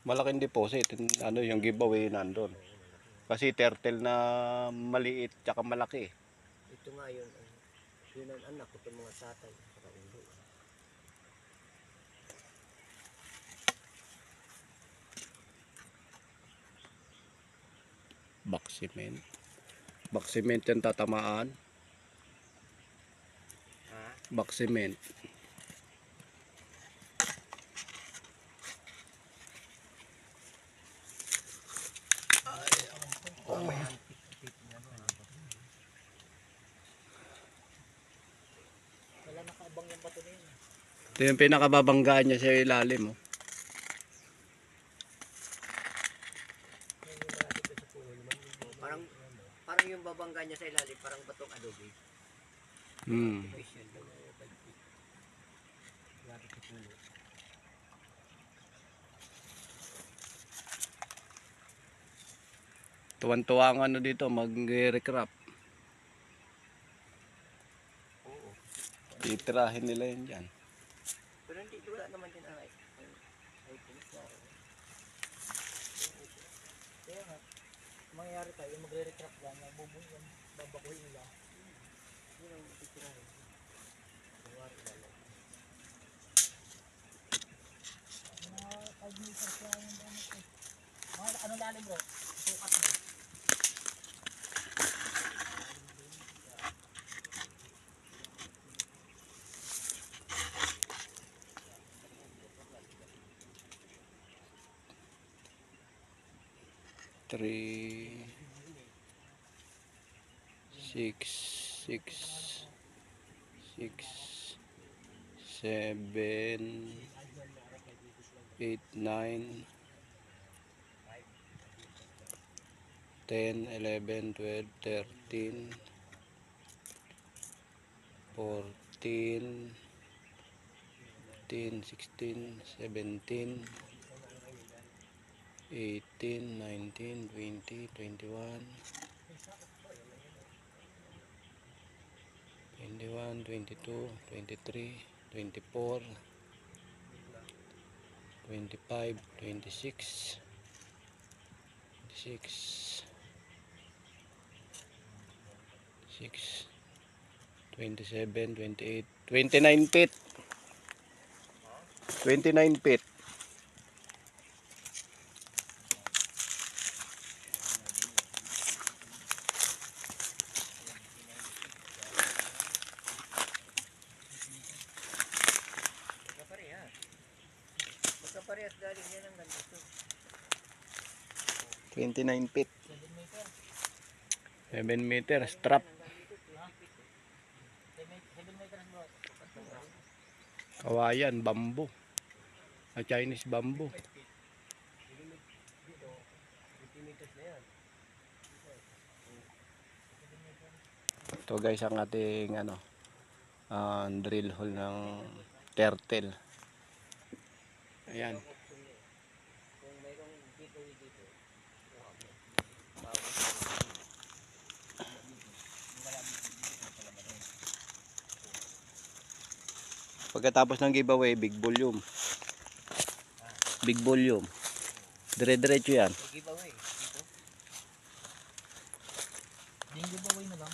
Malaking deposit. Ano yung giveaway nandun. Kasi turtle na maliit tsaka malaki. Ito nga yun. Yun ang anak ko, itong mga tatay. Saka ulo. Box cement. Box cement yan tatamaan. Ha? Box cement. Wala nakaabang yung bato na yun. Ito yung pinakababanggaan niya sa ilalim. Oh. Parang parang yung babangga niya sa ilalim, parang batong adobe. Hmm. Special daw. Lapit sa puno. Tuwan-tuwa ang ano dito, mag-recrap. Oo. Titirahin nila yun dyan. Pero hindi, wala naman din ang items na. Kaya nga, mangyayari tayo, magre-retract lang, bubuhin, babakuhin nila. Yun ang titirahin. Kunwari lalo. Mga 5 meters lang yung dami ko. Mga anong lalim bro? Sukat mo. Three, 7, 8, 9, 10, 11, 12, 13, 14, 15, 16, 17, 18, 19, 20, 21, 22, 23, 24, 25, 26, 27, 28, 29 feet. 29 feet. Magkaparehas galing yan ang ganito. 29 feet. 7 meter. 7 meter strap. 7 meters bro. Kawayan, bamboo. Chinese bamboo. 20 meters na yan. Ito guys ang ating ano, drill hole ng turtle. Ayan. Kung mayroong giveaway dito, kuha mo. Pagkatapos ng giveaway, big volume. Big volume. Dire-diretso yan. May giveaway dito. Yung giveaway na lang.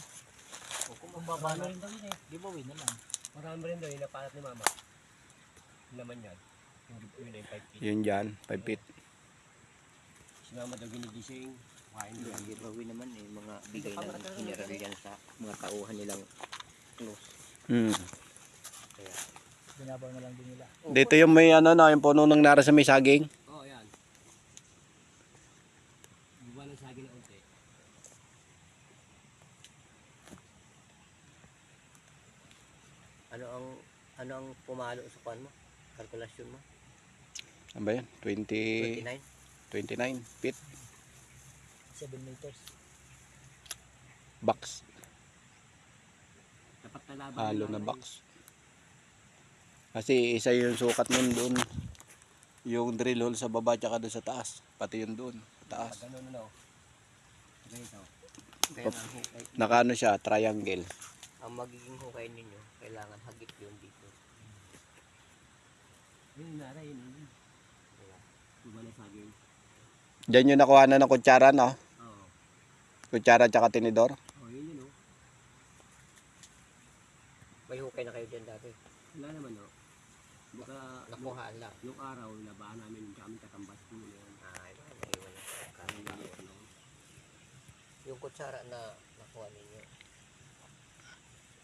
O kung babala rin daw yun eh. Giveaway na lang. Marami rin daw yung napalat ni mama. Naman yan. Yung giveaway na yung 5 feet. Yun dyan, 5 feet. Si mama daw ginigising. Kain doon. Yung giveaway naman eh. Mga bigay ng general yan sa mga tauhan nilang close. Kaya binabaw na lang din nila. Dito yung may ano na, yung puno ng nara sa may saging. Oo, yan. Buwa ng saging na unti. Ano ang pumalo sa pan mo? Kalkulasyon mo? Ano ba yan? 29 29? feet. 7 meters. Box. Dapat nalaban. Halo na box. Kasi isa yung sukat nun doon. Yung drill hole sa baba tsaka doon sa taas. Pati yun doon. Taas. Ganun na. Ganito. Kaya Pop. ang hukay. Nakano siya, triangle. Ang magiging hukay ninyo, kailangan hagip yun dito. Yun nara yun. tuba na saging. Diyan yung nakuha na ng kutsara, no? Oo. Kutsara tsaka tinidor. Oh, yun oh. May hukay na kayo dyan dati? Wala naman oh. Baka nakuhaan lang. Yung araw, labahan namin kami katambas po yan. Ito naiwan na. Yung kutsara na nakuha ninyo.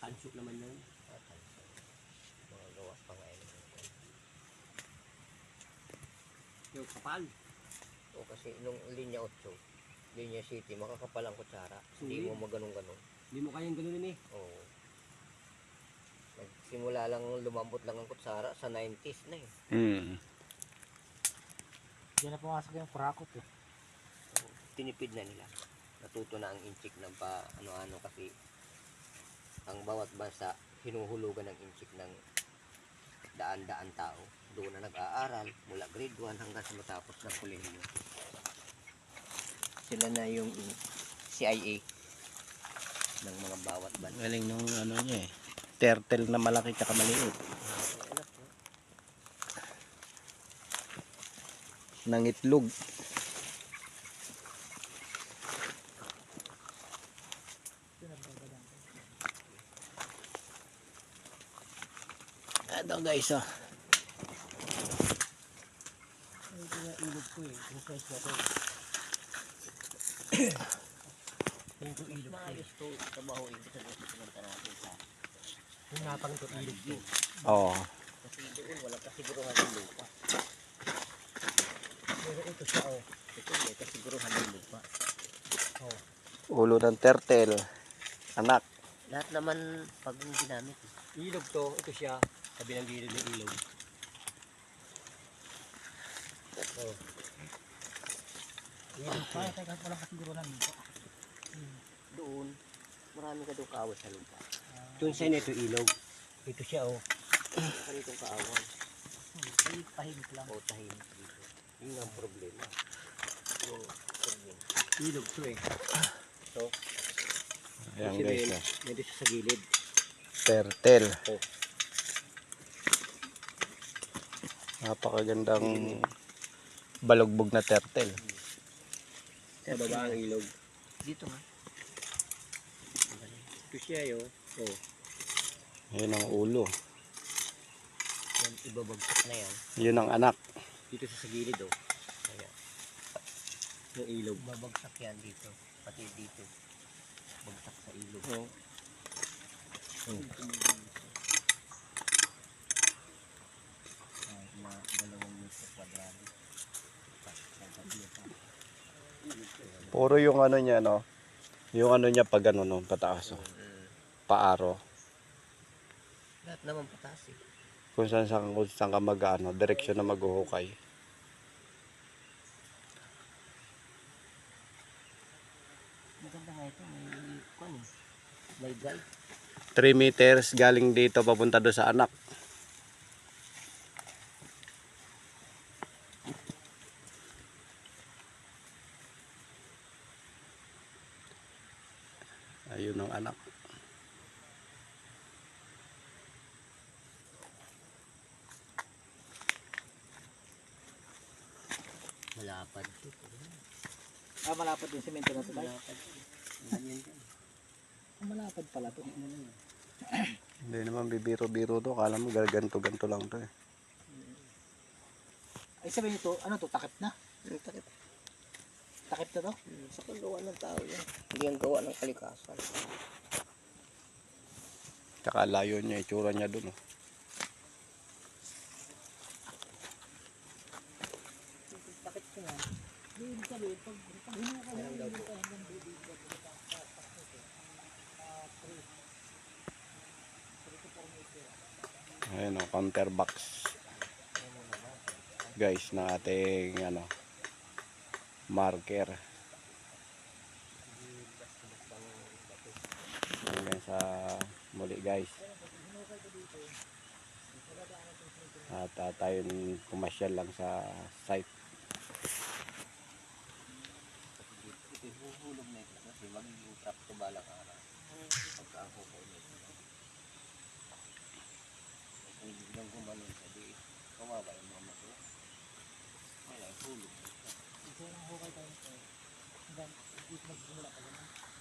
Tansok naman yan. Tansok. Mga gawa pa nga yun. Yung kapal. O kasi nung linya 8, linya 7, makakapal ang kutsara. Hindi mo maganong-ganon. Hindi mo kayang ganunin eh. Oo. Nagsimula lang, lumambot lang ang kutsara sa 90s na eh. Diyan na pumasok yung kurakot eh. So, tinipid na nila. Natuto na ang inchik ng pa ano-ano kasi ang bawat bansa hinuhulugan ng inchik ng daan-daan tao. Doon na nag-aaral mula grade 1 hanggang sa matapos ng kolehiyo. Sila na yung CIA ng mga bawat bansa. Galing nung ano niya eh. Turtle na malaki tsaka maliit. Nangitlog. Ito guys oh. Ito yung ilog ko eh. Yung size na to. Ito ilog ko. Maayos to. Trabaho ibig sabihin sa pinunta natin sa Yung napang ito ilog ko. Oo. kasi doon walang kasiguruhan ng lupa. Pero ito siya oh. Ito may kasiguruhan ng lupa. Oh. Ulo ng turtle. Anak. Lahat naman pag ginamit. Ilog to. Ito siya. Sabi ng gilid ng ilog. Oh. Ilog pa. Teka, walang kasiguruhan dito. Doon, marami ka doon kaawat sa lupa. Doon sa inyo ito ilog. Ito siya oh. Karitong kaawat. Pahimik lang. O tahimik dito. Yun ang problema. Yung problem. Ilog to eh. So, Ayan guys. Oh. medyo siya sa gilid. Turtle. Oh. Napakagandang balugbog na turtle. Sa baba ang ilog. Dito nga. Ito siya yun. Oh. Ayan ang ulo. Yan, ibabagsak na yan. Yun ang anak. Dito siya sa gilid oh. Ayan. Yung ilog. Babagsak yan dito. Pati dito. Bagsak sa ilog. Oh. Mga 2 metro kwadrado. Puro yung ano niya, no? Yung ano niya pag ano, no? Pataas, oh. Paaro. Lahat naman pataas eh. Kung saan ka mag-ano, direksyon na maghuhukay. Maganda nga ito. May guide. 3 meters galing dito papunta doon sa anak. Ayun ang anak. Malapad. Malapad yung semento na ito. Malapad. Ganyan yan. Malapad pala ito. Hindi naman bibiro-biro to. Kala mo ganto-ganto lang to eh. Ay sabihin ito, ano to, takip na? Takip. Takip na to? Sa paggawa ng tao yan. Hindi ang gawa ng kalikasan. Tsaka layo niya, itsura niya dun oh. Takip ko yan. Hindi sabihin, pag hinuka mo yung dito hanggang dito. Ayun oh, counter box. Guys, na ating ano, marker. Hanggang sa muli guys. At tayo pumasyal lang sa site. Ito huhulog na ito kasi magiging trap to balang araw. Pagka-hukay na ito. Kung biglang gumanon sa di, kawawa yung mga mato. Wala, hulog. So, nang hukay tayo nito, hanggang magsimula pa ganun.